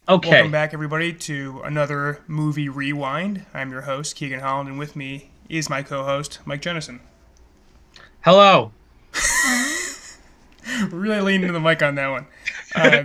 Welcome Okay. back, everybody, to another movie rewind. I'm your host, Keegan Holland, and with me is my co-host, Mike Jennison. Hello. Really leaning into the mic on that one.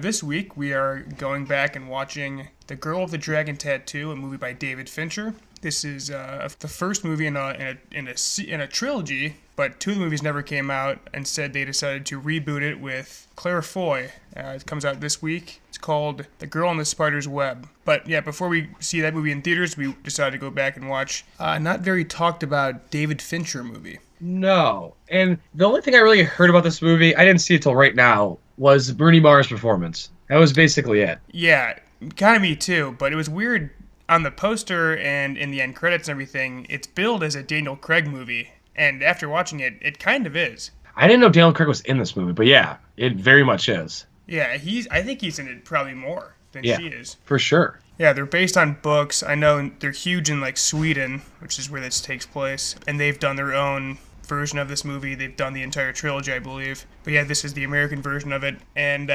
This week, we are going back and watching The Girl with the Dragon Tattoo, a movie by David Fincher. This is the first movie in a trilogy, but two of the movies never came out. Instead, they decided to reboot it with Claire Foy. It comes out this week. It's called The Girl on the Spider's Web. But yeah, before we see that movie in theaters, we decided to go back and watch a not very talked about David Fincher movie. No. And the only thing I really heard about this movie, I didn't see it till right now, was Rooney Mara's performance. That was basically it. Yeah, kind of me too, but it was weird on the poster and in the end credits and everything. It's billed as a Daniel Craig movie, and after watching it, it kind of is. I didn't know Daniel Craig was in this movie, but yeah, it very much is. Yeah, I think he's in it probably more than Yeah, she is. for sure. Yeah, they're based on books. I know they're huge in like Sweden, which is where this takes place, and they've done their own version of this movie. They've done the entire trilogy, I believe. But yeah, this is the American version of it. And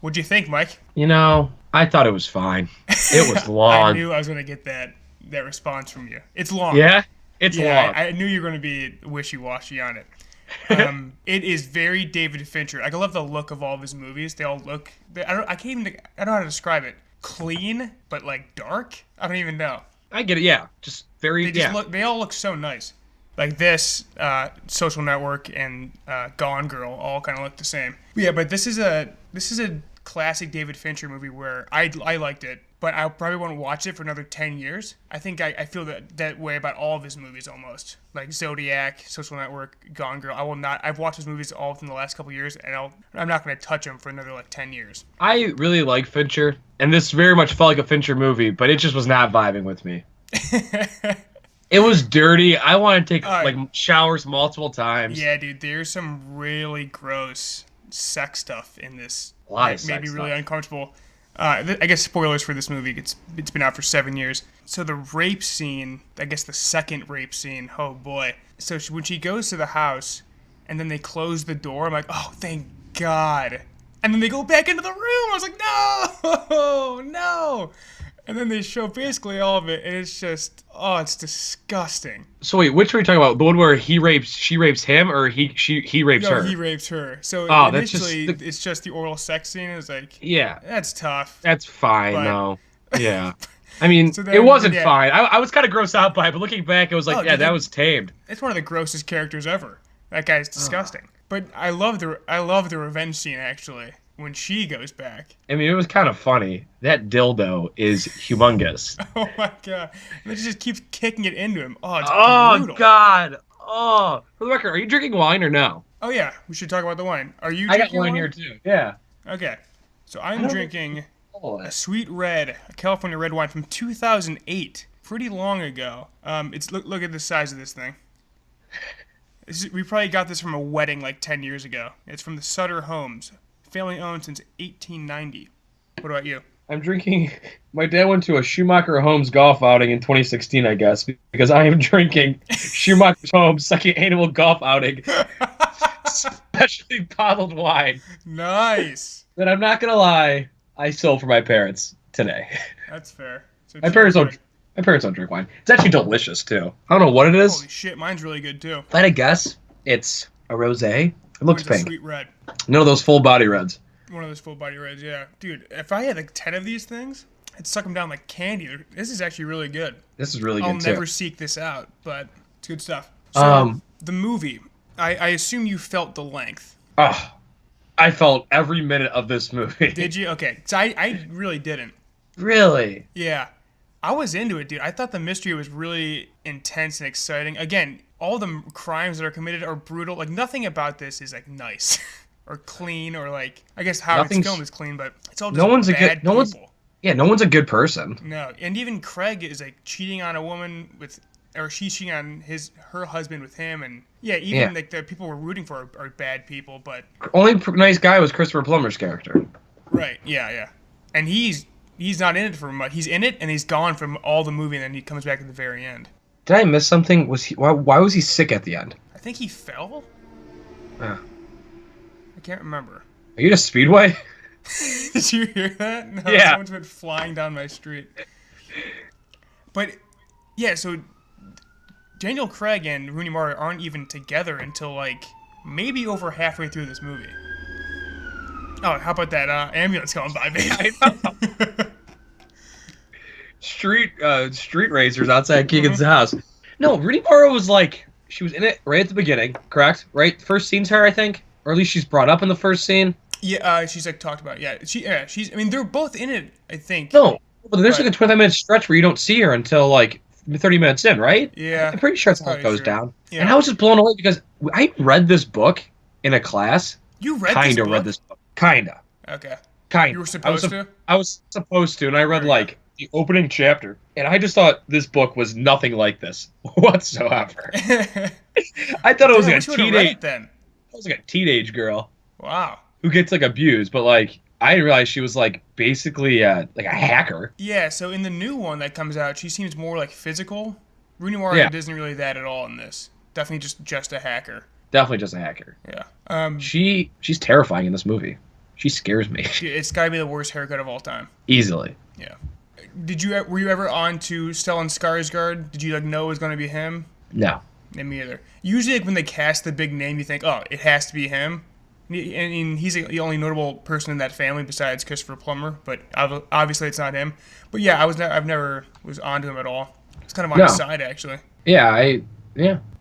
what'd you think, Mike? I thought it was fine. It was I long. knew I was gonna get that response from you. It's long. Yeah? It's Yeah, long. I knew you were going to be wishy-washy on it. It is very David Fincher. Like, I love the look of all of his movies. They all look. I can't even. I don't know how to describe it. Clean, but like dark. I don't even know. I get it, yeah. Just very, They just yeah. look. They all look so nice. Like this, Social Network and Gone Girl all kind of look the same. Yeah, but this is a classic David Fincher movie where I liked it, but I probably won't watch it for another 10 years. I think I feel that way about all of his movies almost. Like Zodiac, Social Network, Gone Girl. I will not. I've watched his movies all within the last couple years, and I'm not going to touch them for another like 10 years. I really like Fincher, and this very much felt like a Fincher movie, but it just was not vibing with me. It was dirty. I wanted to take like showers multiple times. Yeah, dude, there's some really gross sex stuff in this. A lot of That made me sex really stuff. uncomfortable. I guess spoilers for this movie. It's been out for 7 years. So the rape scene, I guess the second rape scene. Oh boy. So when she goes to the house, and then they close the door, I'm like, oh, thank God. And then they go back into the room. I was like, no, no. And then they show basically all of it, and it's just, oh, it's disgusting. So wait, which are we talking about? The one where she rapes him, or he rapes No, her? he rapes her. So Oh, that's just initially, it's just the oral sex scene. It's like, yeah, that's tough. that's fine But though. Yeah, I mean, So it then, wasn't yeah. fine. I was kind of grossed out by it, but looking back, it was like, Oh, yeah, dude, that was tamed. it's one of the grossest characters ever. That guy's disgusting. But I love the revenge scene actually when she goes back. I mean, it was kind of funny. That dildo is humongous. Oh my God! And then she just keeps kicking it into him. Oh, it's Oh brutal. God. Oh, for the record, are you drinking wine or no? Oh yeah, we should talk about the wine. Are you I got drinking wine here too. Yeah. Okay, so I I'm don't drinking Oh, a sweet red, a California red wine from 2008, pretty long ago. It's look at the size of this thing. We probably got this from a wedding like 10 years ago. It's from the Sutter Homes, family owned since 1890. What about you? I'm drinking. My dad went to a Schumacher Homes golf outing in 2016, I guess, because I am drinking Schumacher Homes second annual golf outing, specially bottled wine Nice. that I'm not gonna lie, I sold for my parents today. That's fair. So My parents cheers, don't. My parents don't drink wine. It's actually delicious too. I don't know what it is. Holy shit, mine's really good too. If I had to guess, it's a rosé. It looks Mine's a pink. sweet red. None of those full body reds. One of those full body reds, yeah. Dude, if I had like 10 of these things, I'd suck them down like candy. This is actually really good. This is really I'll good too. never seek this out, but it's good stuff. So, the movie, I assume you felt the length. Oh, I felt every minute of this movie. Did you? Okay, so I really didn't. Really? Yeah. I was into it, dude. I thought the mystery was really intense and exciting. Again, all the crimes that are committed are brutal. Like, nothing about this is, like, nice or clean or, like, I guess how it's Nothing's- filmed is clean, but it's all just No one's a bad good. No one's. people. Yeah, no one's a good person. No, and even Craig is, like, cheating on a woman with, or she's cheating on her husband with him, and, yeah, even, Yeah. like, the people we're rooting for are bad people, but, Only nice guy was Christopher Plummer's character. right, yeah, yeah. And he's not in it for much. He's in it, and he's gone from all the movie, and then he comes back at the very end. Did I miss something? Was he? Why was he sick at the end? I think he fell? Uh, I can't remember. are you at a speedway? Did you hear that? No, Yeah. someone's been flying down my street. But yeah, so Daniel Craig and Rooney Mara aren't even together until like maybe over halfway through this movie. Oh, how about that ambulance going by, baby? I know. Street racers outside Keegan's house. No, Rooney Mara was like, she was in it right at the beginning, correct? Right? First scene's her, I think. Or at least she's brought up in the first scene. Yeah, she's like talked about. Yeah, she's. I mean, they're both in it. I think. No, but there's like a 25-minute stretch where you don't see her until like 30 minutes in, right? Yeah, I'm pretty sure that's how it goes down. Yeah. And I was just blown away because I read this book in a class. You read this book? Kinda. Okay. Kinda. You were supposed to? I was supposed to, and I read like the opening chapter, and I just thought this book was nothing like this whatsoever. I thought it was like a teenage. Then. It was like a teenage girl. Wow. Who gets like abused, but like I didn't realize she was like basically like a hacker. Yeah. So in the new one that comes out, she seems more like physical. Rooney Mara isn't really that at all in this. Definitely just a hacker. Definitely just a hacker. Yeah. She's terrifying in this movie. She scares me. It's gotta be the worst haircut of all time. Easily. Yeah. Were you ever on to Stellan Skarsgård? Did you like know it was gonna be him? No. Me either. Usually, like when they cast the big name, you think, oh, it has to be him. And he's the only notable person in that family besides Christopher Plummer, but obviously it's not him. But yeah, I've never was onto him at all. It's kind of on his side actually. Yeah,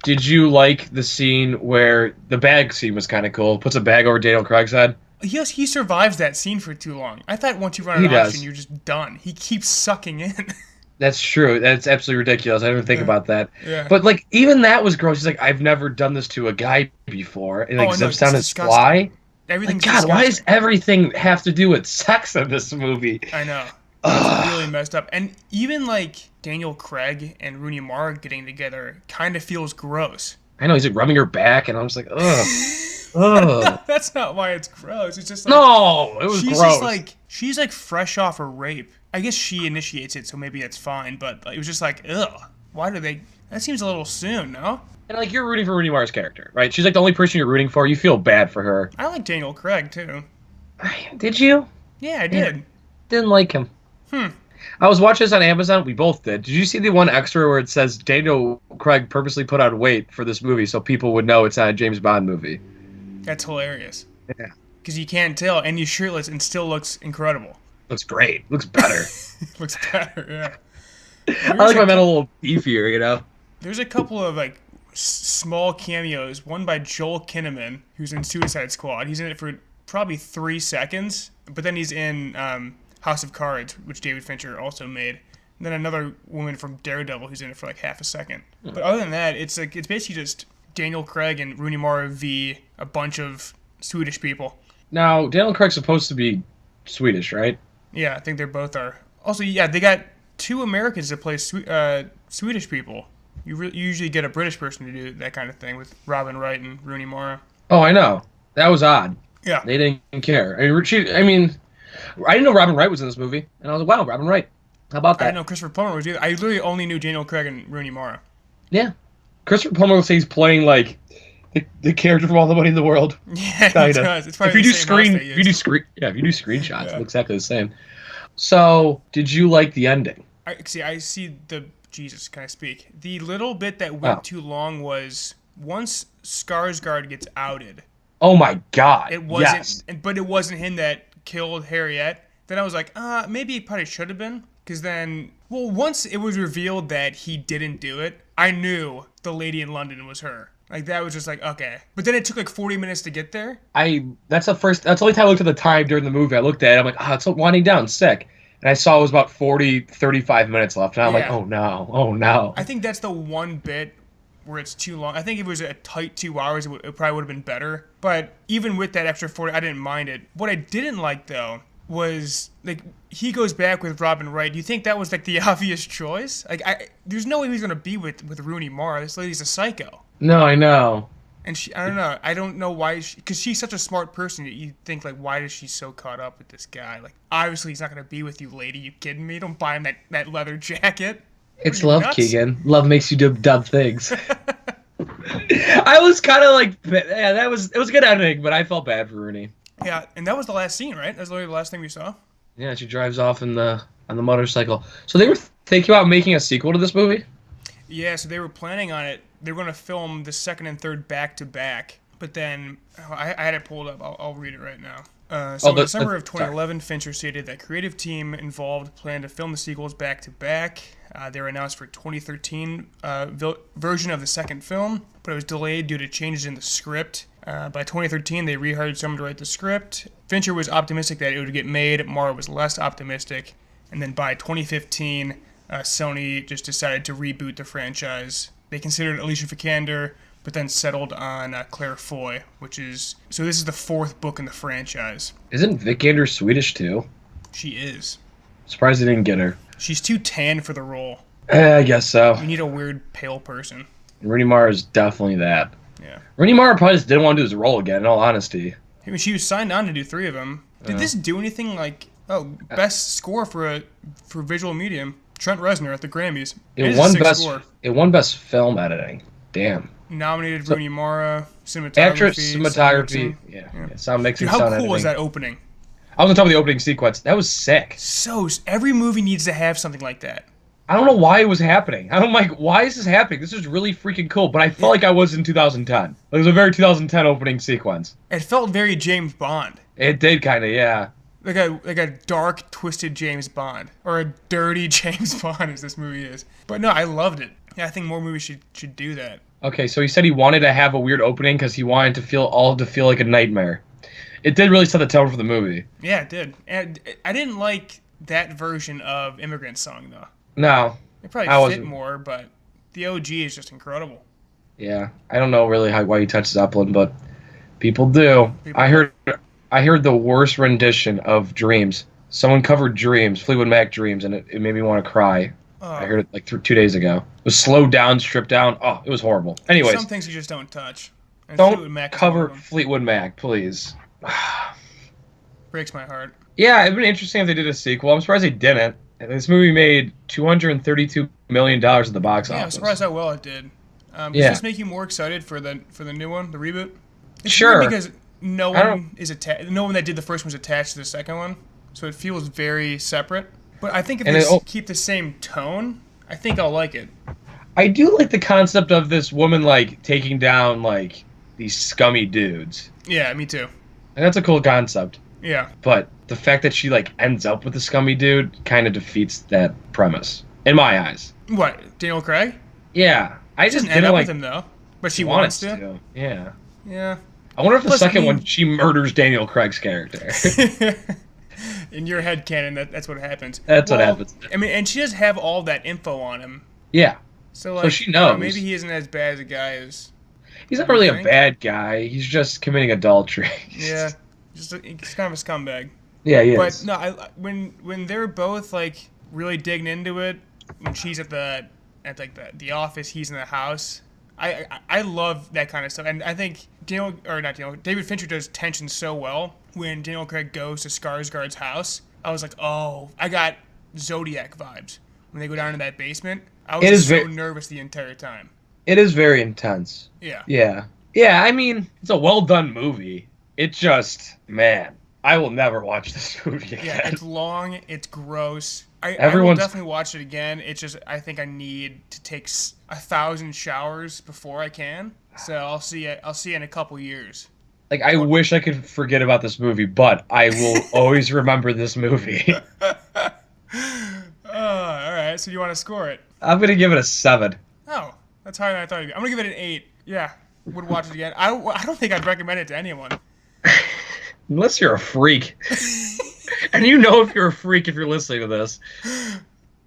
Did you like the scene where the bag scene was kind of cool? Puts a bag over Daniel Craig's head. Yes, he survives that scene for too long. I thought once you run an auction, you're just done. He keeps sucking in. That's true. That's absolutely ridiculous. I didn't think about that. Yeah. But like even that was gross. He's like, I've never done this to a guy before. And like zips down his fly. Everything's like, God, why does everything have to do with sex in this movie? I know. It's really messed up. And even like Daniel Craig and Rooney Mara getting together kind of feels gross. I know, he's like rubbing her back and I'm just like, ugh. Ugh. That's not why it's gross. It's just like, no, it was she's gross. Just like, she's like fresh off a rape. I guess she initiates it, so maybe it's fine. But it was just like, ugh. Why do they? That seems a little soon, no? And like you're rooting for Rooney Mara's character, right? She's like the only person you're rooting for. You feel bad for her. I like Daniel Craig too. Did you? Yeah, I did. Didn't like him. I was watching this on Amazon. We both did. Did you see the one extra where it says Daniel Craig purposely put on weight for this movie so people would know it's not a James Bond movie? That's hilarious. Yeah. Because you can't tell, and he's shirtless and still looks incredible. Looks great. Looks better. Looks better, yeah. I like my men a little beefier, you know? There's a couple of like small cameos. One by Joel Kinnaman, who's in Suicide Squad. He's in it for probably 3 seconds, but then he's in House of Cards, which David Fincher also made. And then another woman from Daredevil who's in it for like half a second. But other than that, it's basically just Daniel Craig and Rooney Mara v. a bunch of Swedish people. Now, Daniel Craig's supposed to be Swedish, right? Yeah, I think they both are. Also, yeah, they got 2 Americans that play Swedish people. You usually get a British person to do that kind of thing with Robin Wright and Rooney Mara. Oh, I know. That was odd. Yeah. They didn't care. I didn't know Robin Wright was in this movie. And I was like, wow, Robin Wright. How about that? I didn't know Christopher Plummer was either. I literally only knew Daniel Craig and Rooney Mara. Yeah. Christopher Plummer looks like he's playing, like, the character from All the Money in the World. Yeah, he does. It's probably if you do screenshots, it looks exactly the same. So, did you like the ending? I see the... Jesus, can I speak? The little bit that went too long was once Skarsgård gets outed. Oh my God! It wasn't, but it wasn't him that killed Harriet. Then I was like, maybe it probably should have been, because then, once it was revealed that he didn't do it, I knew the lady in London was her. Like that was just like okay, but then it took like 40 minutes to get there. That's the only time I looked at the time during the movie. I looked at it, I'm like, it's winding down, sick. And I saw it was about 35 minutes left. And I'm like, oh no. I think that's the one bit where it's too long. I think if it was a tight 2 hours, it probably would have been better. But even with that extra 40, I didn't mind it. What I didn't like, though, was, like, he goes back with Robin Wright. Do you think that was, like, the obvious choice? Like, there's no way he's going to be with Rooney Mara. This lady's a psycho. No, I know. And I don't know why, because she's such a smart person. You think, like, why is she so caught up with this guy? Like, obviously he's not going to be with you, lady. You kidding me? Don't buy him that leather jacket. It's love, nuts? Keegan. Love makes you do dumb things. I was kind of like, it was a good ending, but I felt bad for Rooney. Yeah, and that was the last scene, right? That's literally the last thing we saw. Yeah, she drives off in the on the motorcycle. So they were thinking about making a sequel to this movie? Yeah, so they were planning on it. They were going to film the second and third back to back, but then I had it pulled up. I'll read it right now. In December of 2011, Fincher stated that creative team involved planned to film the sequels back to back. They were announced for 2013 version of the second film, but it was delayed due to changes in the script. By 2013, they rehired someone to write the script. Fincher was optimistic that it would get made. Mara was less optimistic. And then by 2015, Sony just decided to reboot the franchise. They considered Alicia Vikander, but then settled on Claire Foy, which is... So this is the fourth book in the franchise. Isn't Vikander Swedish too? She is. Surprised they didn't get her. She's too tan for the role. I guess so. You need a weird, pale person. Rooney Mara is definitely that. Yeah. Rooney Mara probably just didn't want to do his role again, in all honesty. I mean, she was signed on to do 3 of them. Did this do anything like... Oh, best score for visual medium. Trent Reznor at the Grammys. It won best film editing. Damn. Nominated Rooney Mara, cinematography. Actress, cinematography. Yeah. Sound mixing, Dude, sound editing. how cool was that opening? I was on top of the opening sequence. That was sick. So, every movie needs to have something like that. I don't know why it was happening. I'm like, why is this happening? This is really freaking cool. But I felt like I was in 2010. It was a very 2010 opening sequence. It felt very James Bond. It did kind of, yeah. Like a dark, twisted James Bond. Or a dirty James Bond, as this movie is. But no, I loved it. Yeah, I think more movies should do that. Okay, so he said he wanted to have a weird opening because he wanted to feel like a nightmare. It did really set the tone for the movie. Yeah, it did. And I didn't like that version of Immigrant Song, though. No. It probably fit more, but the OG is just incredible. Yeah, I don't know really why he touched Zeppelin, but people do. I heard the worst rendition of Dreams. Someone covered Dreams, Fleetwood Mac Dreams, and it made me want to cry. I heard it like 2 days ago. It was slowed down, stripped down. Oh, it was horrible. Anyways. Some things you just don't touch. And don't cover Fleetwood Mac, please. Breaks my heart. Yeah, it'd been interesting if they did a sequel. I'm surprised they didn't. This movie made $232 million at the box office. Yeah, I'm surprised how well it did. Does this make you more excited for the new one, the reboot? It's sure. Because no one that did the first one was attached to the second one, so it feels very separate. But I think if they keep the same tone, I think I'll like it. I do like the concept of this woman like taking down like these scummy dudes. Yeah, me too. And that's a cool concept. Yeah. But the fact that she like ends up with a scummy dude kind of defeats that premise in my eyes. What, Daniel Craig? Yeah, I just didn't end up like with him though, but she wants to. Yeah. Yeah. I wonder if the second one she murders Daniel Craig's character. In your head canon, that's what happens. That's what happens. I mean, and she does have all that info on him. Yeah. So she knows. Maybe he isn't as bad as a guy as. He's not really a bad guy. He's just committing adultery. Yeah. He's kind of a scumbag. Yeah, he is. But no, when they're both like really digging into it, when she's at the office, he's in the house. I love that kind of stuff, and I think David Fincher does tension so well. When Daniel Craig goes to Skarsgård's house, I was like, oh, I got Zodiac vibes. When they go down to that basement, I was so nervous the entire time. It is very intense. Yeah. Yeah. Yeah, I mean, it's a well-done movie. It just, man, I will never watch this movie again. Yeah, it's long, it's gross. I will definitely watch it again. It's just, I think I need to take 1,000 showers before I can. So I'll see it in a couple years. Like, I wish I could forget about this movie, but I will always remember this movie. All right, so you want to score it? I'm going to give it a 7. Oh, that's higher than I thought you'd be. I'm going to give it an 8. Yeah, would watch it again. I don't think I'd recommend it to anyone. Unless you're a freak. And you know if you're a freak if you're listening to this.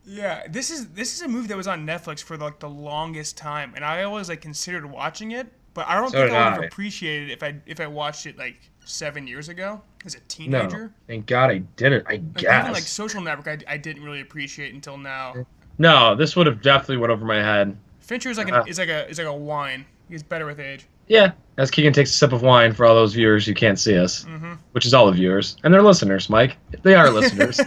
Yeah, this is a movie that was on Netflix for like the longest time, and I always like considered watching it, but I don't think I would have appreciated it if I watched it like 7 years ago as a teenager. No, thank God I didn't. I guess even like Social Network, I didn't really appreciate until now. No, this would have definitely went over my head. Fincher is like a wine. He gets better with age. Yeah, as Keegan takes a sip of wine for all those viewers who can't see us, which is all the viewers, and they're listeners, Mike. They are listeners.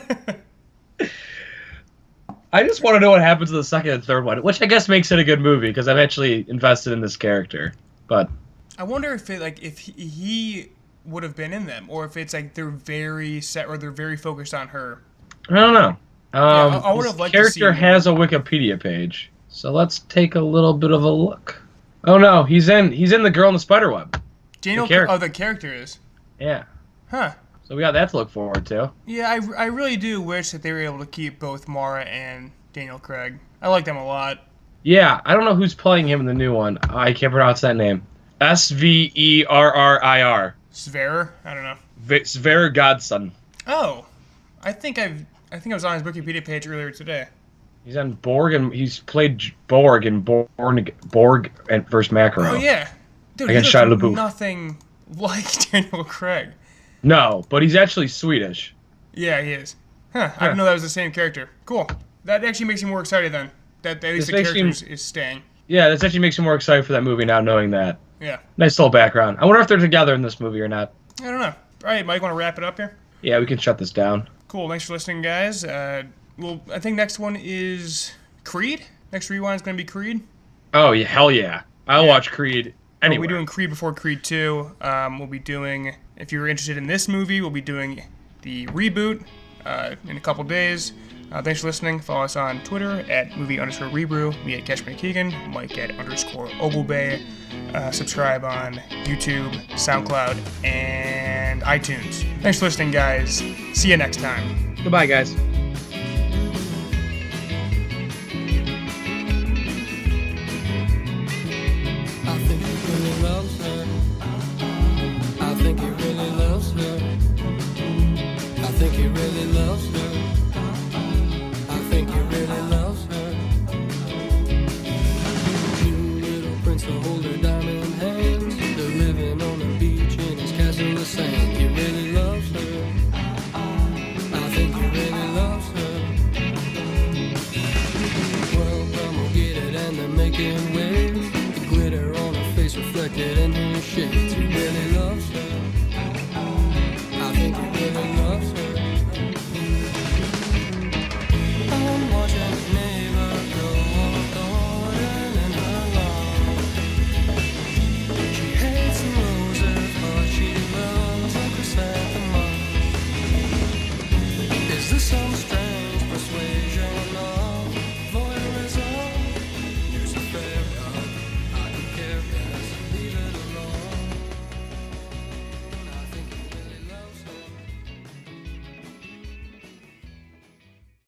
I just want to know what happens to the second and third one, which I guess makes it a good movie because I'm actually invested in this character. But I wonder if he would have been in them, or if it's like they're very set or they're very focused on her. I don't know. I would have liked to see character has a Wikipedia page, so let's take a little bit of a look. Oh no, he's in The Girl in the Spiderweb. Daniel. The character is. Yeah. Huh. So we got that to look forward to. Yeah, I really do wish that they were able to keep both Mara and Daniel Craig. I like them a lot. Yeah, I don't know who's playing him in the new one. I can't pronounce that name. Sverrir. Sverrir? I don't know. Sverrir Godson. Oh, I think I was on his Wikipedia page earlier today. He's on Borg, and he's played Borg in Borg and First Macro. Oh yeah, dude, Against he Shia looks LaBeouf. nothing like Daniel Craig. No, but he's actually Swedish. Yeah, he is. Huh? I didn't know that was the same character. Cool. That actually makes me more excited then. That at least the character is staying. Yeah, this actually makes me more excited for that movie now, knowing that. Yeah. Nice little background. I wonder if they're together in this movie or not. I don't know. All right, Mike, want to wrap it up here? Yeah, we can shut this down. Cool. Thanks for listening, guys. Well, I think next one is Creed. Next rewind is going to be Creed. Oh, yeah, hell yeah. I'll watch Creed anyway. We'll be doing Creed before Creed 2. We'll be doing, if you're interested in this movie, we'll be doing the reboot in a couple days. Thanks for listening. Follow us on Twitter at movie_rebrew, me at Cashman Keegan, Mike at _Oglebay. Subscribe on YouTube, SoundCloud, and iTunes. Thanks for listening, guys. See you next time. Goodbye, guys. I think he really loves her. I think he really loves her. I think he really loves her. I think he really loves her. New little prince to hold her diamond hands. They're living on the beach in his castle of sand. He really loves her. I think he really loves her. Well, come on, get it, and they're making waves. Glitter on her face reflected in her shades. He really loves her.